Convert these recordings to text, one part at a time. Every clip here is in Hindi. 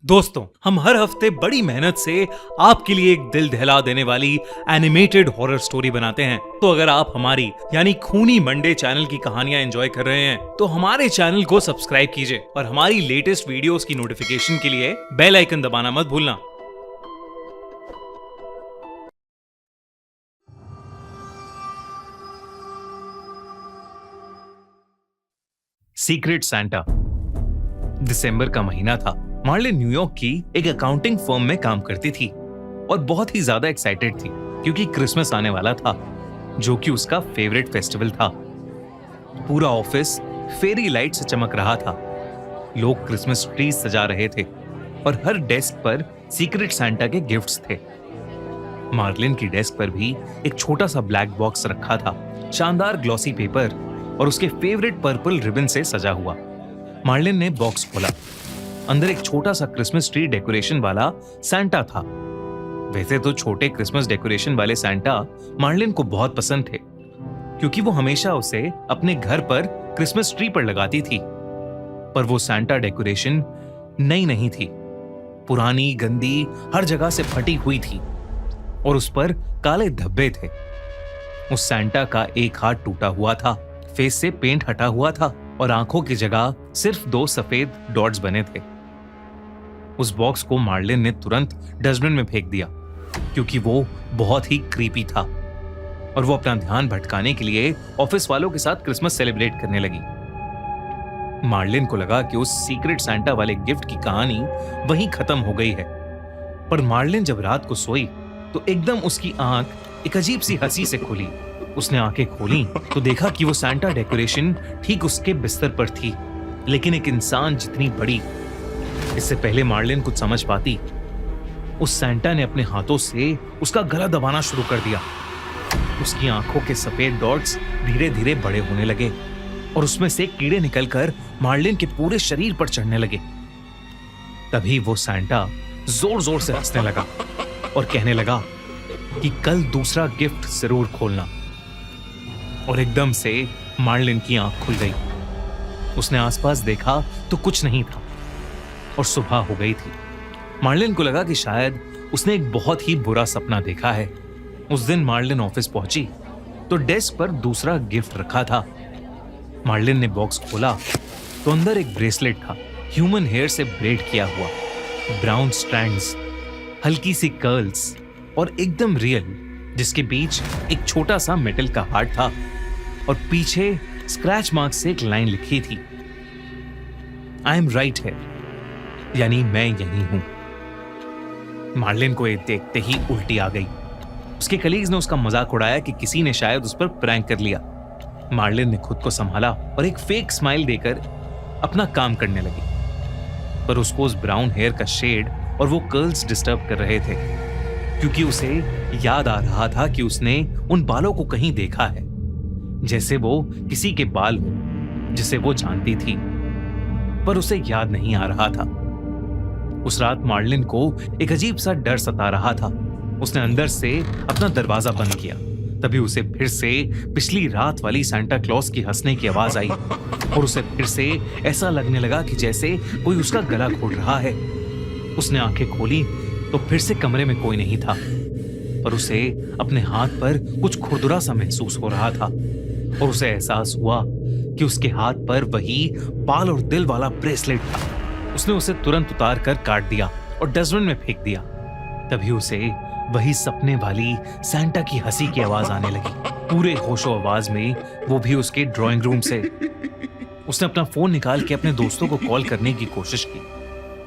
दोस्तों, हम हर हफ्ते बड़ी मेहनत से आपके लिए एक दिल दहला देने वाली एनिमेटेड हॉरर स्टोरी बनाते हैं। तो अगर आप हमारी यानी खूनी मंडे चैनल की कहानियां एंजॉय कर रहे हैं तो हमारे चैनल को सब्सक्राइब कीजिए और हमारी लेटेस्ट वीडियोस की नोटिफिकेशन के लिए बेल आइकन दबाना मत भूलना। Secret Santa. दिसंबर का महीना था। मार्लिन न्यूयॉर्क की एक अकाउंटिंग फर्म में काम करती थी और बहुत ही ज्यादा एक्साइटेड थी क्योंकि क्रिसमस आने वाला था, जो कि उसका फेवरेट फेस्टिवल था। पूरा ऑफिस फेरी लाइट से चमक रहा था। लोग क्रिसमस ट्री सजा रहे थे और हर डेस्क पर सीक्रेट सांता के गिफ्ट्स थे। मार्लिन की डेस्क पर भी एक छोटा सा ब्लैक बॉक्स रखा था, शानदार ग्लॉसी पेपर और उसके फेवरेट पर्पल रिबन से सजा हुआ। मार्लिन ने बॉक्स खोला। अंदर एक छोटा सा क्रिसमस ट्री डेकोरेशन वाला सांता था। वैसे तो छोटे क्रिसमस डेकोरेशन वाले सांता मार्लिन को बहुत पसंद थे क्योंकि वो हमेशा उसे अपने घर पर क्रिसमस ट्री पर लगाती थी। पर वो सांता डेकोरेशन नई नहीं थी, पुरानी, गंदी, हर जगह से फटी हुई थी और उस पर काले धब्बे थे। उस सांता का एक हाथ टूटा हुआ था, फेस से पेंट हटा हुआ था और आंखों की जगह सिर्फ 2 सफेद डॉट्स बने थे। उस बॉक्स को मार्लिन ने तुरंत डस्टबिन में फेंक दिया क्योंकि वो बहुत ही क्रीपी था और वो अपना ध्यान भटकाने के लिए ऑफिस वालों के साथ क्रिसमस सेलिब्रेट करने लगी। मार्लिन को लगा कि उस सीक्रेट सांता वाले गिफ्ट की कहानी वहीं खत्म हो गई है। पर मार्लिन जब रात को सोई तो एकदम उसकी आंख एक अजीब सी हंसी से खुली। उसने आंखें खोली तो देखा कि वो सांता डेकोरेशन ठीक उसके बिस्तर पर थी, लेकिन एक इंसान जितनी बड़ी। इससे पहले मार्लिन कुछ समझ पाती, उस सांता ने अपने हाथों से उसका गला दबाना शुरू कर दिया। उसकी आंखों के सफेद डॉट्स धीरे धीरे बड़े होने लगे और उसमें से कीड़े निकलकर मार्लिन के पूरे शरीर पर चढ़ने लगे। तभी वो सांता जोर जोर से हंसने लगा और कहने लगा कि कल दूसरा गिफ्ट जरूर खोलना। और एकदम से मार्लिन की आंख खुल गई। उसने आसपास देखा तो कुछ नहीं था और सुबह हो गई थी। मार्लिन को लगा कि शायद उसने एक बहुत ही बुरा सपना देखा है। उस दिन मार्लिन ऑफिस पहुंची तो डेस्क पर दूसरा गिफ्ट रखा था। मार्लिन ने बॉक्स खोला तो अंदर एक ब्रेसलेट था, ह्यूमन हेयर से ब्रेड किया हुआ, ब्राउन स्ट्रैंड्स, हल्की सी कर्ल्स और एकदम रियल, जिसके बीच एक छोटा सा मेटल का हार्ट था और पीछे स्क्रैच मार्क से एक लाइन लिखी थी, आई एम राइट है, यानी मैं यही हूं। मार्लिन को ये देखते ही उल्टी आ गई। उसके कलीग्स ने उसका मजाक उड़ाया कि किसी ने शायद उस पर प्रैंक कर लिया। मार्लिन ने खुद को संभाला और एक फेक स्माइल देकर अपना काम करने लगी। पर उसको उस ब्राउन हेयर का शेड और वो कर्ल्स डिस्टर्ब कर रहे थे क्योंकि उसे याद आ रहा था कि उसने उन बालों को कहीं देखा है, जैसे वो किसी के बाल हो जिसे वो जानती थी, पर उसे याद नहीं आ रहा था। उस रात मार्लिन को एक अजीब सा डर सता रहा था। उसने अंदर से अपना दरवाजा बंद किया। तभी उसे फिर से पिछली रात वाली सांता क्लॉज की हंसने की आवाज आई और उसे फिर से ऐसा लगने लगा कि जैसे कोई उसका गला घोट रहा है। उसने आंखें खोली तो फिर से कमरे में कोई नहीं था, पर उसे अपने हाथ पर कुछ खुरदुरा सा महसूस हो रहा था और उसे एहसास हुआ कि उसके हाथ पर वही बाल और दिल वाला ब्रेसलेट था। उसने उसे तुरंत उतार कर काट दिया और डस्टबिन में फेंक दिया। तभी उसे वही सपने वाली सांता की हंसी की आवाज आने लगी, पूरे होशो आवाज में, वो भी उसके ड्राइंग रूम से। उसने अपना फोन निकाल के अपने दोस्तों को कॉल करने की कोशिश की,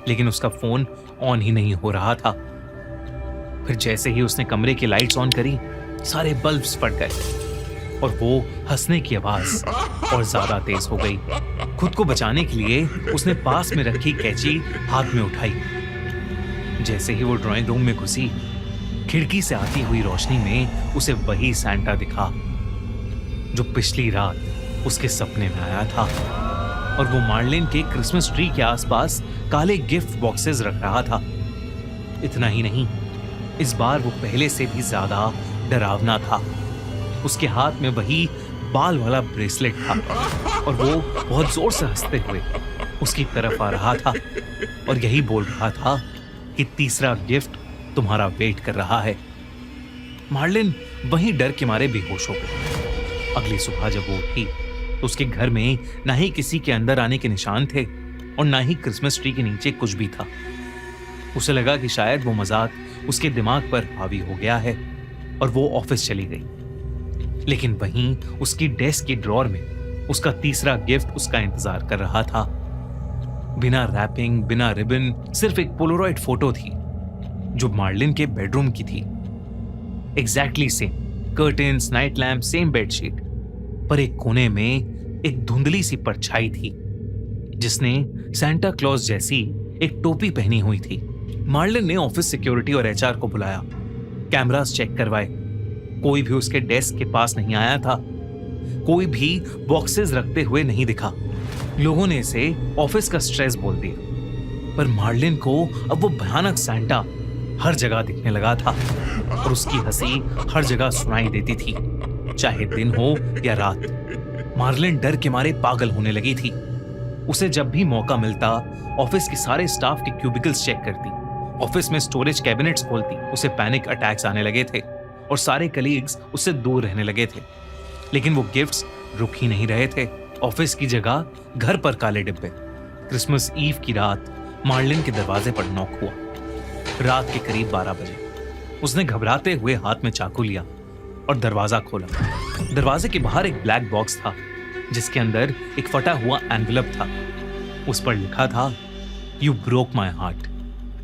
लेकिन उसका फोन ऑन ही नहीं हो रहा था। फिर जैसे ही उसने कमरे की लाइट्स ऑन करी, सारे बल्ब्स फट गए और वो हंसने की आवाज और ज्यादा तेज हो गई। खुद को बचाने के लिए उसने पास में रखी कैंची हाथ में उठाई। जैसे ही वो ड्राइंग रूम में घुसी, खिड़की से आती हुई रोशनी में उसे वही सांता दिखा जो पिछली रात उसके सपने में आया था और वो मार्लिन के क्रिसमस ट्री के आसपास काले गिफ्ट बॉक्सेस रख रहा था। इतना ही नहीं, इस बार वो पहले से भी ज्यादा डरावना था। उसके हाथ में वही बाल वाला ब्रेसलेट था और वो बहुत जोर से हंसते हुए उसकी तरफ आ रहा था और यही बोल रहा था कि तीसरा गिफ्ट तुम्हारा वेट कर रहा है। मार्लिन वहीं डर के मारे बेहोश हो गई। अगली सुबह जब वो उठी तो उसके घर में ना ही किसी के अंदर आने के निशान थे और ना ही क्रिसमस ट्री के नीचे कुछ भी था। उसे लगा कि शायद वो मजाक उसके दिमाग पर हावी हो गया है और वो ऑफिस चली गई। लेकिन वहीं उसकी डेस्क के ड्रॉर में उसका तीसरा गिफ्ट उसका इंतजार कर रहा था। बिना रैपिंग, बिना रिबन, सिर्फ एक पोलरॉइड फोटो थी जो मार्लिन के बेडरूम की थी। Exactly same curtains, night lamp, same bedsheet, पर एक कोने में एक धुंधली सी परछाई थी जिसने सैंटा क्लॉज जैसी एक टोपी पहनी हुई थी। मार्लिन ने ऑफिस सिक्योरिटी और एचआर को बुलाया, कैमरास चेक करवाए। कोई भी उसके डेस्क के पास नहीं आया था, कोई भी बॉक्सेस रखते हुए नहीं दिखा। लोगों ने इसे ऑफिस का स्ट्रेस बोल दिया, पर मार्लिन को अब वो भयानक सैंटा हर जगह दिखने लगा था और उसकी हंसी हर जगह सुनाई देती थी, चाहे दिन हो या रात। मार्लिन डर के मारे पागल होने लगी थी। उसे जब भी मौका मिलता ऑफिस के सारे स्टाफ के क्यूबिकल्स चेक करती, ऑफिस में स्टोरेज कैबिनेट्स खोलती। उसे पैनिक अटैक्स आने लगे थे और सारे कलीग्स उससे दूर रहने लगे थे। लेकिन वो गिफ्ट्स रुक ही नहीं रहे थे। ऑफिस की जगह घर पर काले डिब्बे। क्रिसमस ईव की रात मार्लिन के दरवाजे पर नॉक हुआ। रात के करीब 12 बजे उसने घबराते हुए हाथ में चाकू लिया और दरवाजा खोला। दरवाजे के बाहर एक ब्लैक बॉक्स था जिसके अंदर एक फटा हुआ एनवेलप था। उस पर लिखा था, you broke my heart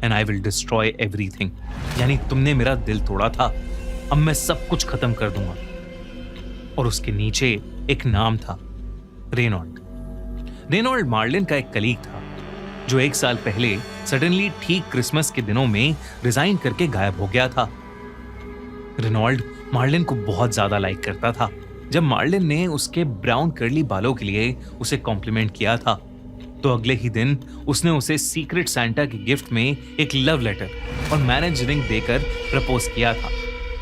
and I will destroy everything. यानी तुमने मेरा दिल तोड़ा था, अब मैं सब कुछ खत्म कर दूंगा। और उसके नीचे एक नाम था, रेनॉल्ड। रेनॉल्ड मार्लिन का एक कलीग था जो 1 साल पहले सडनली ठीक क्रिसमस के दिनों में रिजाइन करके गायब हो गया था। रेनॉल्ड मार्लिन को बहुत ज्यादा लाइक करता था। जब मार्लिन ने उसके ब्राउन कर्ली बालों के लिए उसे कॉम्प्लीमेंट किया था तो अगले ही दिन उसने उसे सीक्रेट सैंटा के गिफ्ट में एक लव लेटर और मैरिज रिंग देकर प्रपोज किया था,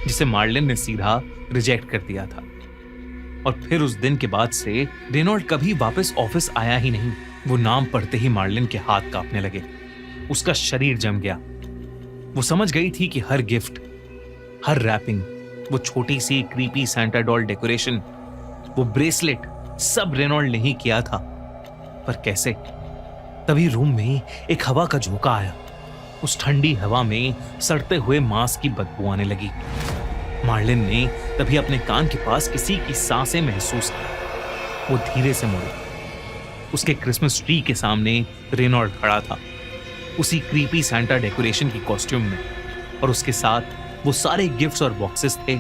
जिसे मार्लिन ने सीधा रिजेक्ट कर दिया था। और फिर उस दिन के बाद से रेनॉल्ड कभी वापस ऑफिस आया ही नहीं। वो नाम पढ़ते ही मार्लिन के हाथ कांपने लगे, उसका शरीर जम गया। वो समझ गई थी कि हर गिफ्ट, हर रैपिंग, वो छोटी सी क्रीपी सैंटा डॉल डेकोरेशन, वो ब्रेसलेट, सब रेनॉल्ड ने ही किया था। पर कैसे? तभी रूम में एक हवा का झोंका आया। उस ठंडी हवा में सड़ते हुए मांस की बदबू आने लगी। मार्लिन ने तभी अपने कान के पास किसी की सांसें महसूस की। वो धीरे से मुड़ी। उसके क्रिसमस ट्री के सामने रेनॉल्ड खड़ा था, उसी क्रीपी सैंटा डेकोरेशन की कॉस्ट्यूम में, और उसके साथ वो सारे गिफ्ट्स और बॉक्सेस थे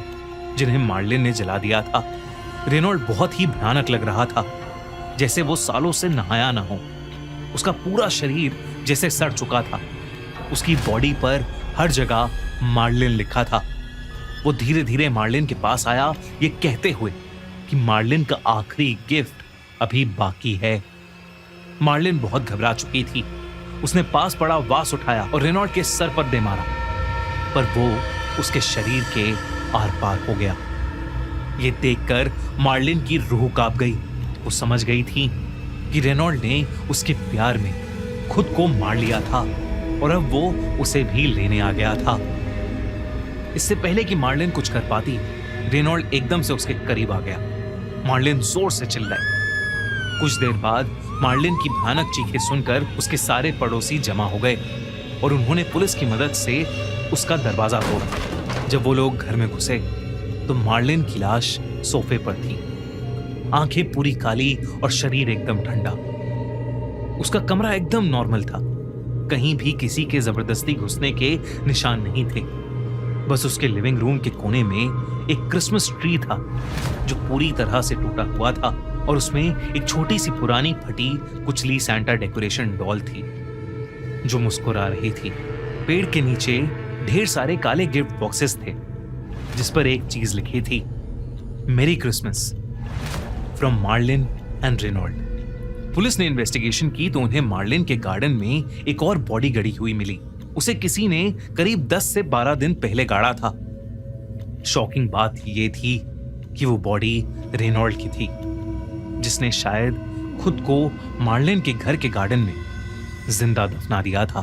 जिन्हें मार्लिन ने जला दिया था। रेनॉल्ड बहुत ही भयानक लग रहा था, जैसे वो सालों से नहाया ना हो। उसका पूरा शरीर जैसे सड़ चुका था। उसकी बॉडी पर हर जगह मार्लिन लिखा था। वो धीरे धीरे मार्लिन के पास आया, ये कहते हुए कि मार्लिन का आखिरी गिफ्ट अभी बाकी है। मार्लिन बहुत घबरा चुकी थी। उसने पास पड़ा वास उठाया और रेनॉल्ड के सर पर दे मारा, पर वो उसके शरीर के आर पार हो गया। ये देखकर मार्लिन की रूह कांप गई। वो समझ गई थी कि रेनॉल्ड ने उसके प्यार में खुद को मार लिया था और अब वो उसे भी लेने आ गया था। इससे पहले कि मार्लिन कुछ कर पाती, रेनॉल्ड एकदम से उसके करीब आ गया। मार्लिन जोर से चिल्लाई। कुछ देर बाद मार्लिन की भयानक चीखें सुनकर उसके सारे पड़ोसी जमा हो गए और उन्होंने पुलिस की मदद से उसका दरवाजा तोड़ा। जब वो लोग घर में घुसे तो मार्लिन की लाश सोफे पर थी, आंखें पूरी काली और शरीर एकदम ठंडा। उसका कमरा एकदम नॉर्मल था, कहीं भी किसी के जबरदस्ती घुसने के निशान नहीं थे। बस उसके लिविंग रूम के कोने में एक क्रिसमस ट्री था जो पूरी तरह से टूटा हुआ था और उसमें एक छोटी सी पुरानी फटी कुचली सैंटा डेकोरेशन डॉल थी जो मुस्कुरा रही थी। पेड़ के नीचे ढेर सारे काले गिफ्ट बॉक्सेस थे जिस पर एक चीज लिखी थी, merry Christmas from Marlin and Reynold. Police ने इन्वेस्टिगेशन की तो उन्हें मार्लिन के गार्डन में एक और बॉडी गड़ी हुई मिली। उसे किसी ने करीब 10 से 12 दिन पहले गाड़ा था। शॉकिंग बात यह थी कि वो बॉडी रेनॉल्ड की थी, जिसने शायद खुद को मार्लिन के घर के गार्डन में जिंदा दफना दिया था।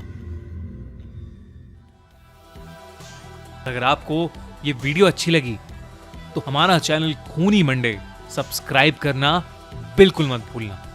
अगर आपको ये वीडियो अच्छी लगी तो हमारा चैनल खूनी मंडे सब्सक्राइब करना बिल्कुल मत भूलना।